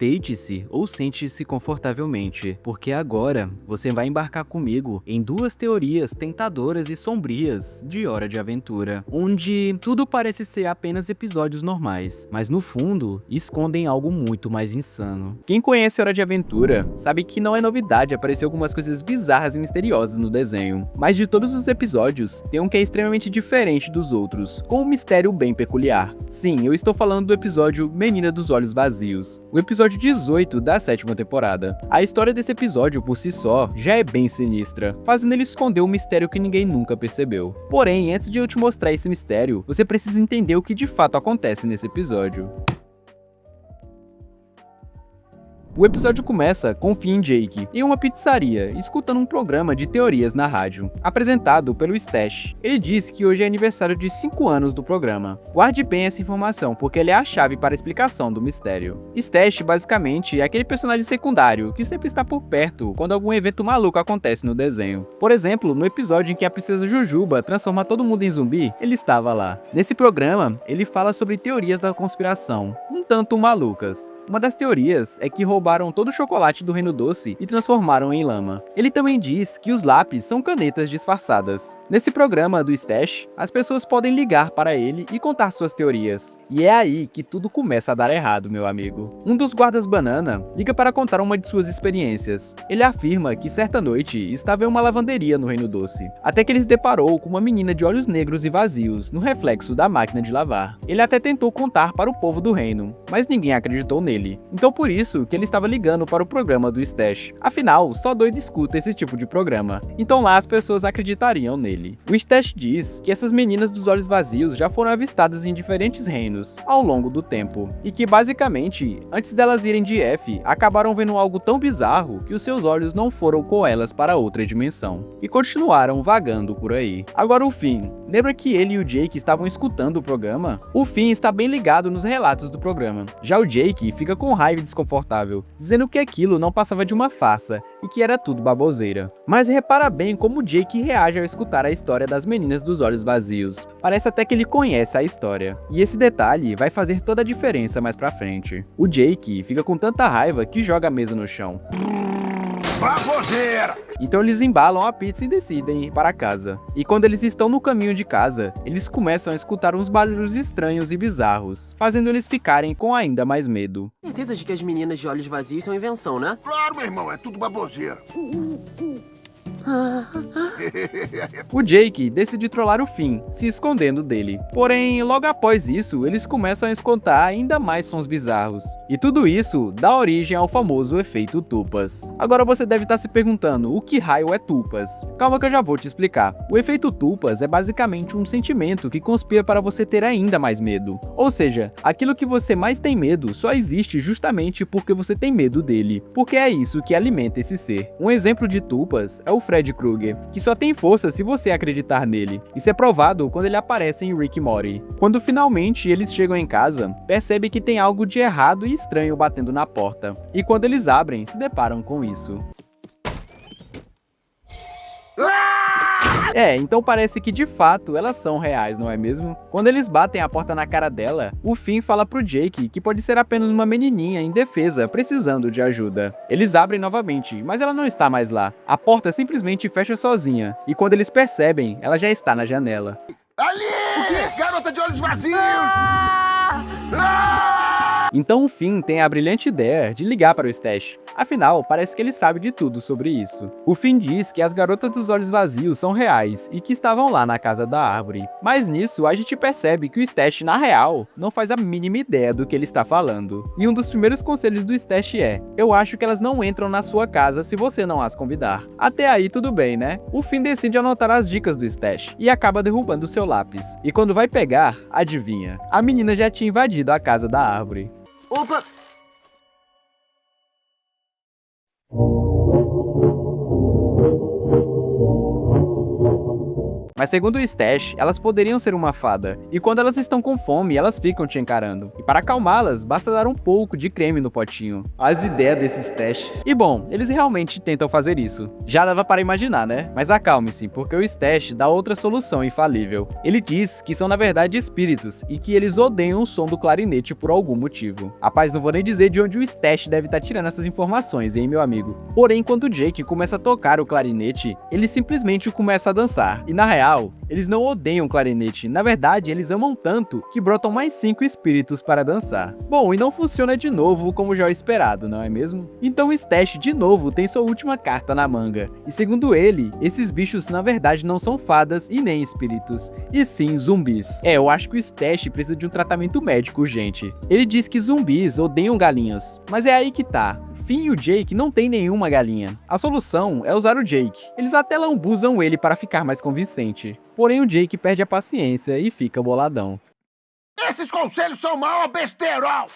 Deite-se ou sente-se confortavelmente, porque agora você vai embarcar comigo em duas teorias tentadoras e sombrias de Hora de Aventura, onde tudo parece ser apenas episódios normais, mas no fundo escondem algo muito mais insano. Quem conhece Hora de Aventura sabe que não é novidade aparecer algumas coisas bizarras e misteriosas no desenho, mas de todos os episódios, tem um que é extremamente diferente dos outros, com um mistério bem peculiar. Sim, eu estou falando do episódio Menina dos Olhos Vazios, o episódio 18 da 7ª temporada. A história desse episódio por si só já é bem sinistra, fazendo ele esconder um mistério que ninguém nunca percebeu. Porém, antes de eu te mostrar esse mistério, você precisa entender o que de fato acontece nesse episódio. O episódio começa com Finn e Jake em uma pizzaria, escutando um programa de teorias na rádio, apresentado pelo Stash. Ele diz que hoje é aniversário de 5 anos do programa. Guarde bem essa informação, porque ele é a chave para a explicação do mistério. Stash, basicamente, é aquele personagem secundário que sempre está por perto quando algum evento maluco acontece no desenho. Por exemplo, no episódio em que a princesa Jujuba transforma todo mundo em zumbi, ele estava lá. Nesse programa, ele fala sobre teorias da conspiração, um tanto malucas. Uma das teorias é que roubaram todo o chocolate do Reino Doce e transformaram em lama. Ele também diz que os lápis são canetas disfarçadas. Nesse programa do Stash, as pessoas podem ligar para ele e contar suas teorias. E é aí que tudo começa a dar errado, meu amigo. Um dos guardas banana liga para contar uma de suas experiências. Ele afirma que certa noite estava em uma lavanderia no Reino Doce, até que ele se deparou com uma menina de olhos negros e vazios no reflexo da máquina de lavar. Ele até tentou contar para o povo do reino, mas ninguém acreditou nele. Então por isso que ele estava ligando para o programa do Stash. Afinal, só doido escuta esse tipo de programa. Então lá as pessoas acreditariam nele. O Stash diz que essas meninas dos olhos vazios já foram avistadas em diferentes reinos ao longo do tempo. E que basicamente, antes delas irem de F, acabaram vendo algo tão bizarro que os seus olhos não foram com elas para outra dimensão. E continuaram vagando por aí. Agora o Finn. Lembra que ele e o Jake estavam escutando o programa? O Finn está bem ligado nos relatos do programa. Já o Jake fica com raiva e desconfortável, dizendo que aquilo não passava de uma farsa e que era tudo baboseira. Mas repara bem como Jake reage ao escutar a história das meninas dos olhos vazios. Parece até que ele conhece a história. E esse detalhe vai fazer toda a diferença mais pra frente. O Jake fica com tanta raiva que joga a mesa no chão. Baboseira! Então eles embalam a pizza e decidem ir para casa. E quando eles estão no caminho de casa, eles começam a escutar uns barulhos estranhos e bizarros, fazendo eles ficarem com ainda mais medo. Certeza de que as meninas de olhos vazios são invenção, né? Claro, meu irmão, é tudo baboseira. O Jake decide trollar o Finn, se escondendo dele. Porém, logo após isso, eles começam a escutar ainda mais sons bizarros. E tudo isso dá origem ao famoso efeito Tupas. Agora você deve estar se perguntando, o que raio é Tupas? Calma que eu já vou te explicar. O efeito Tupas é basicamente um sentimento que conspira para você ter ainda mais medo. Ou seja, aquilo que você mais tem medo só existe justamente porque você tem medo dele. Porque é isso que alimenta esse ser. Um exemplo de Tupas é o Fred Krueger, que só tem força se você acreditar nele. Isso é provado quando ele aparece em Rick e Morty. Quando finalmente eles chegam em casa, percebe que tem algo de errado e estranho batendo na porta. E quando eles abrem, se deparam com isso. Então parece que de fato elas são reais, não é mesmo? Quando eles batem a porta na cara dela, o Finn fala pro Jake que pode ser apenas uma menininha indefesa precisando de ajuda. Eles abrem novamente, mas ela não está mais lá. A porta simplesmente fecha sozinha, e quando eles percebem, ela já está na janela. Ali! O quê? Garota de olhos vazios! Então o Finn tem a brilhante ideia de ligar para o Stash. Afinal, parece que ele sabe de tudo sobre isso. O Finn diz que as garotas dos olhos vazios são reais e que estavam lá na casa da árvore. Mas nisso, a gente percebe que o Stash, na real, não faz a mínima ideia do que ele está falando. E um dos primeiros conselhos do Stash é: eu acho que elas não entram na sua casa se você não as convidar. Até aí tudo bem, né? O Finn decide anotar as dicas do Stash e acaba derrubando seu lápis. E quando vai pegar, adivinha? A menina já tinha invadido a casa da árvore. Opa! Mas segundo o Stash, elas poderiam ser uma fada, e quando elas estão com fome, elas ficam te encarando. E para acalmá-las, basta dar um pouco de creme no potinho. As ideias desse Stash. E bom, eles realmente tentam fazer isso. Já dava para imaginar, né? Mas acalme-se, porque o Stash dá outra solução infalível. Ele diz que são na verdade espíritos, e que eles odeiam o som do clarinete por algum motivo. Rapaz, não vou nem dizer de onde o Stash deve estar tirando essas informações, hein, meu amigo? Porém, quando o Jake começa a tocar o clarinete, ele simplesmente começa a dançar. E na real, eles não odeiam o clarinete, na verdade, eles amam tanto que brotam mais 5 espíritos para dançar. Bom, e não funciona de novo como já é esperado, não é mesmo? Então o Stash de novo tem sua última carta na manga. E segundo ele, esses bichos na verdade não são fadas e nem espíritos, e sim zumbis. Eu acho que o Stash precisa de um tratamento médico urgente. Ele diz que zumbis odeiam galinhas, mas é aí que tá. Finn e o Jake não tem nenhuma galinha. A solução é usar o Jake. Eles até lambuzam ele para ficar mais convincente. Porém o Jake perde a paciência e fica boladão. Esses conselhos são maior besterol!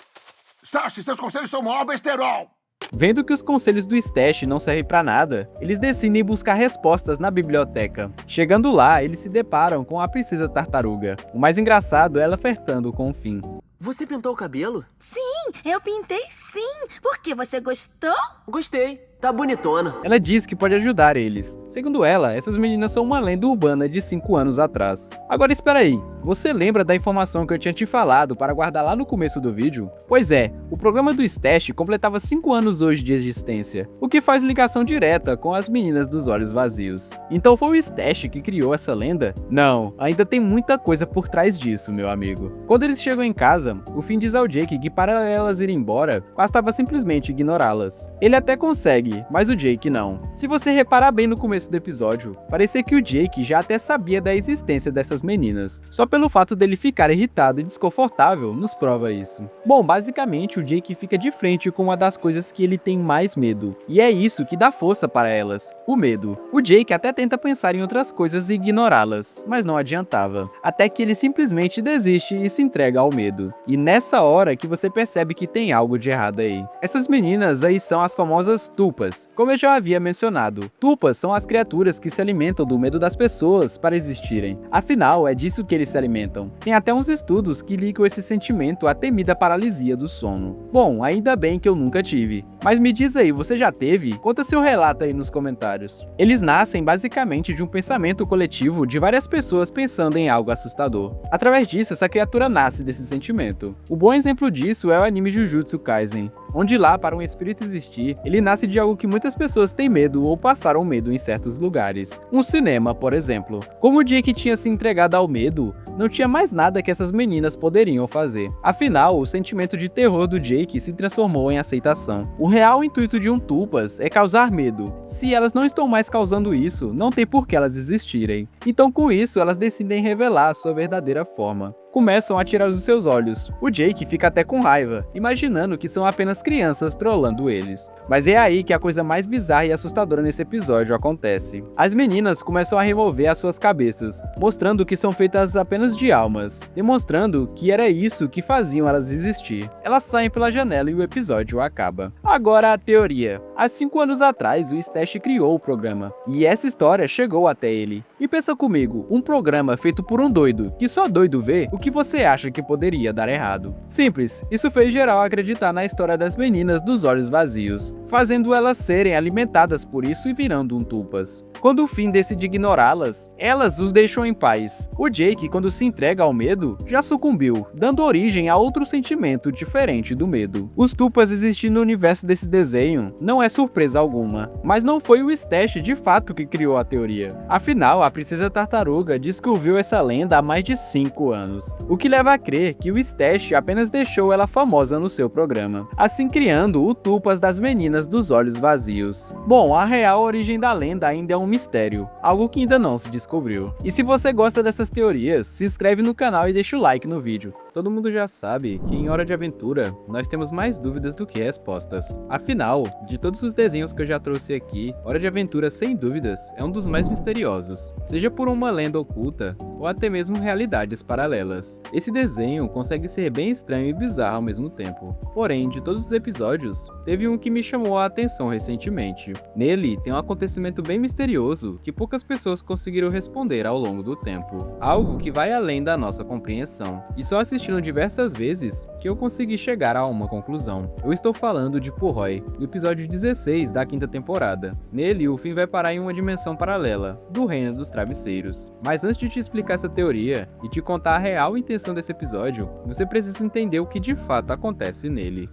Stash, seus conselhos são maior besterol! Vendo que os conselhos do Stash não servem pra nada, eles decidem buscar respostas na biblioteca. Chegando lá, eles se deparam com a princesa tartaruga. O mais engraçado é ela flertando com o Finn. Você pintou o cabelo? Sim, eu pintei sim. Por que você gostou? Gostei. Tá bonitona. Ela diz que pode ajudar eles. Segundo ela, essas meninas são uma lenda urbana de 5 anos atrás. Agora espera aí, você lembra da informação que eu tinha te falado para guardar lá no começo do vídeo? Pois é, o programa do Stash completava 5 anos hoje de existência, o que faz ligação direta com as meninas dos olhos vazios. Então foi o Stash que criou essa lenda? Não, ainda tem muita coisa por trás disso, meu amigo. Quando eles chegam em casa, o Finn diz ao Jake que para elas irem embora, bastava simplesmente ignorá-las. Ele até consegue, mas o Jake não. Se você reparar bem no começo do episódio, parecia que o Jake já até sabia da existência dessas meninas. Só pelo fato dele ficar irritado e desconfortável nos prova isso. Bom, basicamente o Jake fica de frente com uma das coisas que ele tem mais medo. E é isso que dá força para elas, o medo. O Jake até tenta pensar em outras coisas e ignorá-las, mas não adiantava. Até que ele simplesmente desiste e se entrega ao medo. E nessa hora que você percebe que tem algo de errado aí. Essas meninas aí são as famosas tupas. Como eu já havia mencionado, tupas são as criaturas que se alimentam do medo das pessoas para existirem. Afinal, é disso que eles se alimentam. Tem até uns estudos que ligam esse sentimento à temida paralisia do sono. Bom, ainda bem que eu nunca tive. Mas me diz aí, você já teve? Conta seu relato aí nos comentários. Eles nascem basicamente de um pensamento coletivo de várias pessoas pensando em algo assustador. Através disso, essa criatura nasce desse sentimento. O bom exemplo disso é o anime Jujutsu Kaisen, onde lá, para um espírito existir, ele nasce de algo que muitas pessoas têm medo ou passaram medo em certos lugares. Um cinema, por exemplo. Como o Jake tinha se entregado ao medo, não tinha mais nada que essas meninas poderiam fazer. Afinal, o sentimento de terror do Jake se transformou em aceitação. O real intuito de um tupas é causar medo. Se elas não estão mais causando isso, não tem por que elas existirem. Então com isso, elas decidem revelar a sua verdadeira forma. Começam a tirar os seus olhos. O Jake fica até com raiva, imaginando que são apenas crianças trollando eles. Mas é aí que a coisa mais bizarra e assustadora nesse episódio acontece. As meninas começam a remover as suas cabeças, mostrando que são feitas apenas de almas, demonstrando que era isso que faziam elas existir. Elas saem pela janela e o episódio acaba. Agora a teoria. Há 5 anos atrás, o Stash criou o programa, e essa história chegou até ele. E pensa comigo, um programa feito por um doido, que só doido vê, o que você acha que poderia dar errado? Simples, isso fez geral acreditar na história das meninas dos olhos vazios, fazendo elas serem alimentadas por isso e virando um tupas. Quando o Finn decide ignorá-las, elas os deixam em paz. O Jake, quando se entrega ao medo, já sucumbiu, dando origem a outro sentimento diferente do medo. Os tupas existem no universo desse desenho não é surpresa alguma, mas não foi o Stash de fato que criou a teoria. Afinal, a princesa tartaruga diz que ouviu essa lenda há mais de 5 anos, o que leva a crer que o Stash apenas deixou ela famosa no seu programa, assim criando o tupas das meninas dos olhos vazios. Bom, a real origem da lenda ainda é um mistério, algo que ainda não se descobriu. E se você gosta dessas teorias, se inscreve no canal e deixa o like no vídeo. Todo mundo já sabe que em Hora de Aventura nós temos mais dúvidas do que respostas. Afinal, de todos os desenhos que eu já trouxe aqui, Hora de Aventura sem dúvidas é um dos mais misteriosos, seja por uma lenda oculta ou até mesmo realidades paralelas. Esse desenho consegue ser bem estranho e bizarro ao mesmo tempo. Porém, de todos os episódios, teve um que me chamou a atenção recentemente. Nele, tem um acontecimento bem misterioso que poucas pessoas conseguiram responder ao longo do tempo. Algo que vai além da nossa compreensão. E só assistindo diversas vezes que eu consegui chegar a uma conclusão. Eu estou falando de Purroi, no episódio 16 da 5ª temporada. Nele, o Finn vai parar em uma dimensão paralela, do Reino dos Travesseiros. Mas antes de te explicar essa teoria e te contar a real intenção desse episódio, você precisa entender o que de fato acontece nele.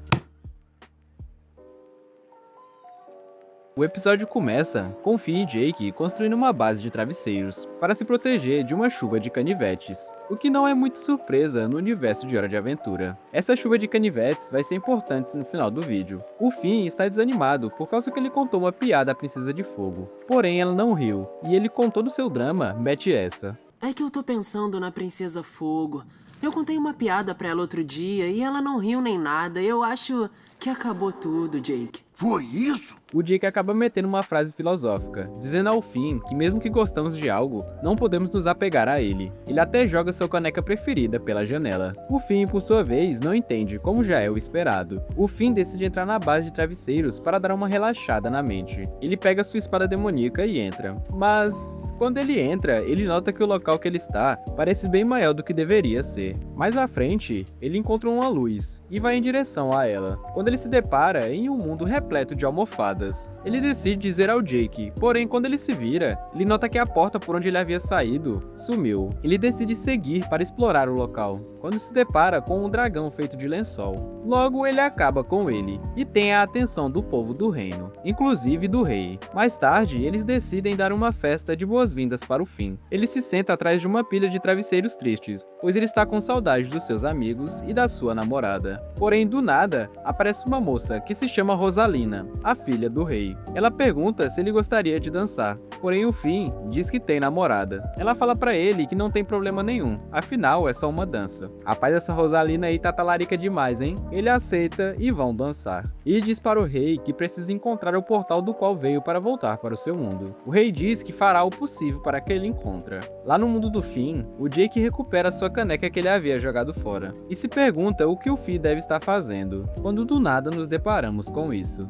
O episódio começa com Finn e Jake construindo uma base de travesseiros para se proteger de uma chuva de canivetes, o que não é muito surpresa no universo de Hora de Aventura. Essa chuva de canivetes vai ser importante no final do vídeo. O Finn está desanimado por causa que ele contou uma piada à Princesa de Fogo, porém ela não riu, e ele com todo o seu drama mete essa. É que eu tô pensando na Princesa Fogo. Eu contei uma piada pra ela outro dia e ela não riu nem nada. Eu acho que acabou tudo, Jake. Foi isso? O Jake acaba metendo uma frase filosófica, dizendo ao Finn que mesmo que gostamos de algo, não podemos nos apegar a ele. Ele até joga sua caneca preferida pela janela. O Finn, por sua vez, não entende, como já é o esperado. O Finn decide entrar na base de travesseiros para dar uma relaxada na mente. Ele pega sua espada demoníaca e entra. Mas, quando ele entra, ele nota que o local que ele está parece bem maior do que deveria ser. Mais à frente, ele encontra uma luz e vai em direção a ela, quando ele se depara em um mundo repleto de almofadas. Ele decide dizer ao Jake, porém quando ele se vira, ele nota que a porta por onde ele havia saído sumiu. Ele decide seguir para explorar o local, quando se depara com um dragão feito de lençol. Logo ele acaba com ele, e tem a atenção do povo do reino, inclusive do rei. Mais tarde, eles decidem dar uma festa de boas-vindas para o Finn. Ele se senta atrás de uma pilha de travesseiros tristes, pois ele está com saudade dos seus amigos e da sua namorada. Porém, do nada, aparece uma moça que se chama Rosalina, a filha do rei. Ela pergunta se ele gostaria de dançar, porém o Finn diz que tem namorada. Ela fala pra ele que não tem problema nenhum, afinal é só uma dança. Rapaz, essa Rosalina aí tá talarica demais, hein? Ele aceita e vão dançar. E diz para o rei que precisa encontrar o portal do qual veio para voltar para o seu mundo. O rei diz que fará o possível para que ele encontre. Lá no mundo do Finn, o Jake recupera sua caneca que ele havia jogado fora, e se pergunta o que o Finn deve estar fazendo, quando do nada nos deparamos com isso.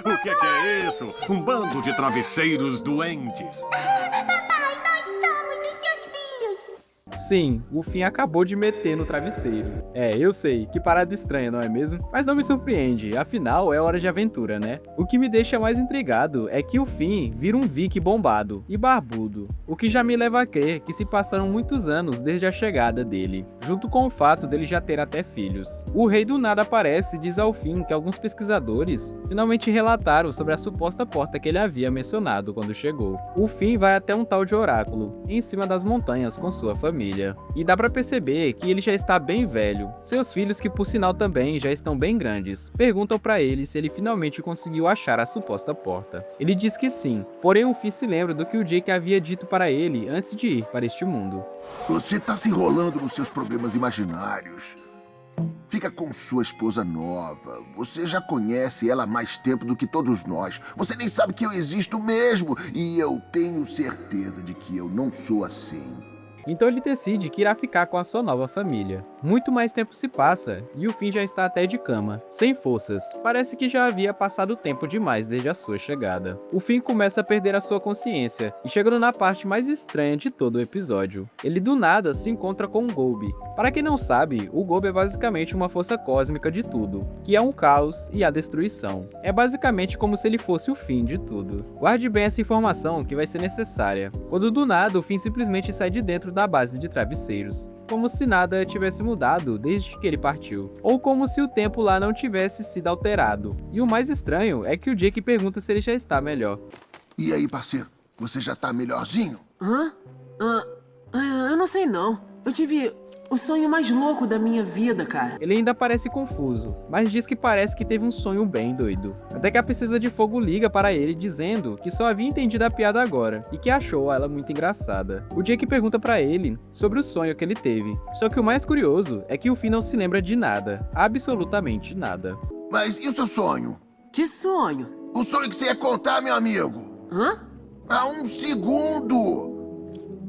O que é isso? Um bando de travesseiros doentes. Sim, o Finn acabou de meter no travesseiro. É, eu sei, que parada estranha, não é mesmo? Mas não me surpreende, afinal é Hora de Aventura, né? O que me deixa mais intrigado é que o Finn vira um Viking bombado e barbudo, o que já me leva a crer que se passaram muitos anos desde a chegada dele, junto com o fato dele já ter até filhos. O rei do nada aparece e diz ao Finn que alguns pesquisadores finalmente relataram sobre a suposta porta que ele havia mencionado quando chegou. O Finn vai até um tal de oráculo, em cima das montanhas com sua família. E dá pra perceber que ele já está bem velho. Seus filhos, que por sinal também já estão bem grandes, perguntam pra ele se ele finalmente conseguiu achar a suposta porta. Ele diz que sim, porém o Finn se lembra do que o Jake havia dito para ele antes de ir para este mundo. Você tá se enrolando nos seus problemas imaginários. Fica com sua esposa nova. Você já conhece ela há mais tempo do que todos nós. Você nem sabe que eu existo mesmo. E eu tenho certeza de que eu não sou assim. Então ele decide que irá ficar com a sua nova família. Muito mais tempo se passa, e o Finn já está até de cama, sem forças. Parece que já havia passado tempo demais desde a sua chegada. O Finn começa a perder a sua consciência, e chegando na parte mais estranha de todo o episódio. Ele do nada se encontra com um Golbe. Para quem não sabe, o Golbe é basicamente uma força cósmica de tudo, que é um caos e a destruição. É basicamente como se ele fosse o fim de tudo. Guarde bem essa informação que vai ser necessária. Quando do nada o Finn simplesmente sai de dentro da base de travesseiros, como se nada tivesse mudado desde que ele partiu, ou como se o tempo lá não tivesse sido alterado. E o mais estranho é que o Jake pergunta se ele já está melhor. E aí, parceiro? Você já tá melhorzinho? Eu não sei não. Eu tive o sonho mais louco da minha vida, cara. Ele ainda parece confuso, mas diz que parece que teve um sonho bem doido. Até que a Princesa de Fogo liga para ele dizendo que só havia entendido a piada agora e que achou ela muito engraçada. O Jake pergunta para ele sobre o sonho que ele teve. Só que o mais curioso é que o Finn não se lembra de nada, absolutamente nada. Mas e o seu sonho? Que sonho? O sonho que você ia contar, meu amigo? Hã? Há um segundo!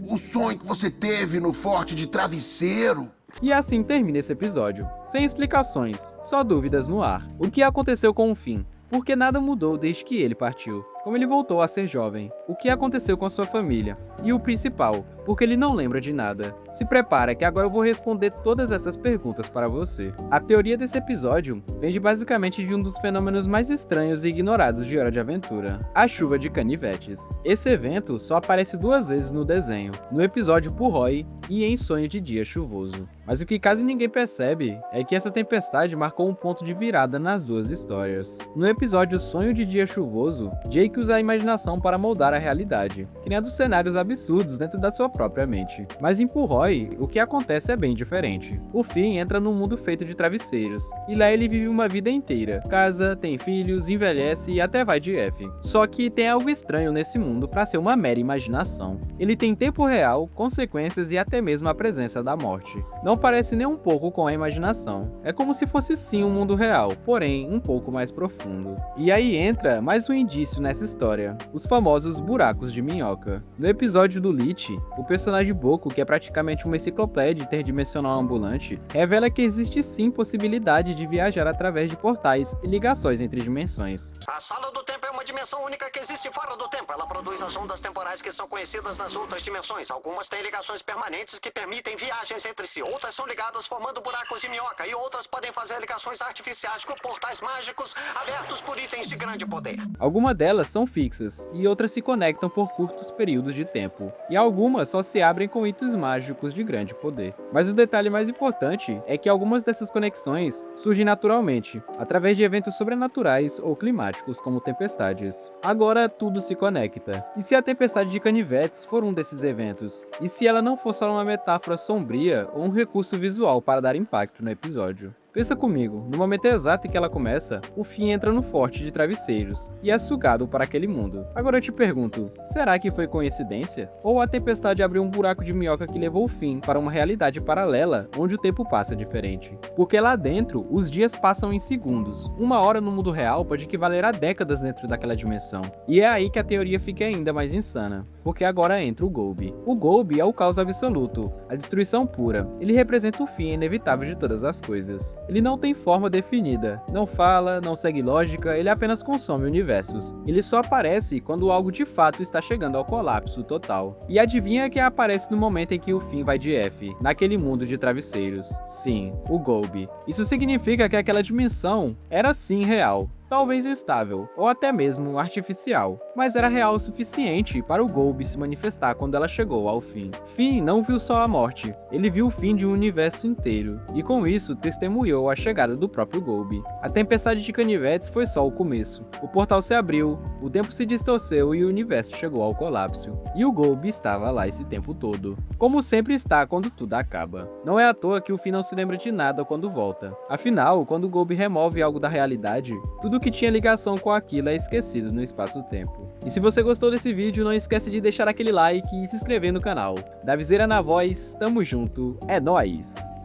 O sonho que você teve no forte de travesseiro. E assim termina esse episódio. Sem explicações, só dúvidas no ar. O que aconteceu com o Finn? Porque nada mudou desde que ele partiu. Como ele voltou a ser jovem, o que aconteceu com a sua família, e o principal, porque ele não lembra de nada. Se prepara que agora eu vou responder todas essas perguntas para você. A teoria desse episódio vem basicamente de um dos fenômenos mais estranhos e ignorados de Hora de Aventura, a chuva de canivetes. Esse evento só aparece 2 vezes no desenho, no episódio Purroi e em Sonho de Dia Chuvoso. Mas o que quase ninguém percebe é que essa tempestade marcou um ponto de virada nas 2 histórias. No episódio Sonho de Dia Chuvoso, Jake usa a imaginação para moldar a realidade, criando cenários absurdos dentro da sua própria mente. Mas em Purroi, o que acontece é bem diferente. O Finn entra num mundo feito de travesseiros, e lá ele vive uma vida inteira. Casa, tem filhos, envelhece e até vai de F. Só que tem algo estranho nesse mundo para ser uma mera imaginação. Ele tem tempo real, consequências e até mesmo a presença da morte. Não parece nem um pouco com a imaginação. É como se fosse sim um mundo real, porém um pouco mais profundo. E aí entra mais um indício nessa história, os famosos buracos de minhoca. No episódio do Lich, o personagem Boku, que é praticamente uma enciclopédia interdimensional ambulante, revela que existe sim possibilidade de viajar através de portais e ligações entre dimensões. A sala do tempo é uma dimensão única que existe fora do tempo. Ela produz as ondas temporais que são conhecidas nas outras dimensões. Algumas têm ligações permanentes que permitem viagens entre si. Outras são ligadas formando buracos de minhoca e outras podem fazer ligações artificiais com portais mágicos abertos por itens de grande poder. Algumas delas são fixas e outras se conectam por curtos períodos de tempo, e algumas só se abrem com itens mágicos de grande poder. Mas o detalhe mais importante é que algumas dessas conexões surgem naturalmente, através de eventos sobrenaturais ou climáticos como tempestades. Agora tudo se conecta. E se a tempestade de canivetes for um desses eventos? E se ela não for só uma metáfora sombria ou um recurso visual para dar impacto no episódio? Pensa comigo, no momento exato em que ela começa, o Finn entra no forte de travesseiros e é sugado para aquele mundo. Agora eu te pergunto, será que foi coincidência? Ou a tempestade abriu um buraco de minhoca que levou o Finn para uma realidade paralela onde o tempo passa diferente? Porque lá dentro, os dias passam em segundos. 1 hora no mundo real pode equivaler a décadas dentro daquela dimensão. E é aí que a teoria fica ainda mais insana, porque agora entra o Golbi. O Golbi é o caos absoluto, a destruição pura. Ele representa o fim inevitável de todas as coisas. Ele não tem forma definida, não fala, não segue lógica, ele apenas consome universos. Ele só aparece quando algo de fato está chegando ao colapso total. E adivinha quem aparece no momento em que o Finn vai de F, naquele mundo de travesseiros? Sim, o Golbi. Isso significa que aquela dimensão era sim real. Talvez estável, ou até mesmo artificial, mas era real o suficiente para o Golbi se manifestar quando ela chegou ao fim. Finn não viu só a morte, ele viu o fim de um universo inteiro, e com isso testemunhou a chegada do próprio Golbi. A tempestade de canivetes foi só o começo. O portal se abriu, o tempo se distorceu e o universo chegou ao colapso. E o Golbi estava lá esse tempo todo. Como sempre está quando tudo acaba. Não é à toa que o Finn não se lembra de nada quando volta. Afinal, quando o Golbi remove algo da realidade, tudo que tinha ligação com aquilo é esquecido no espaço-tempo. E se você gostou desse vídeo, não esquece de deixar aquele like e se inscrever no canal. Da Viseira na voz, tamo junto, é nóis!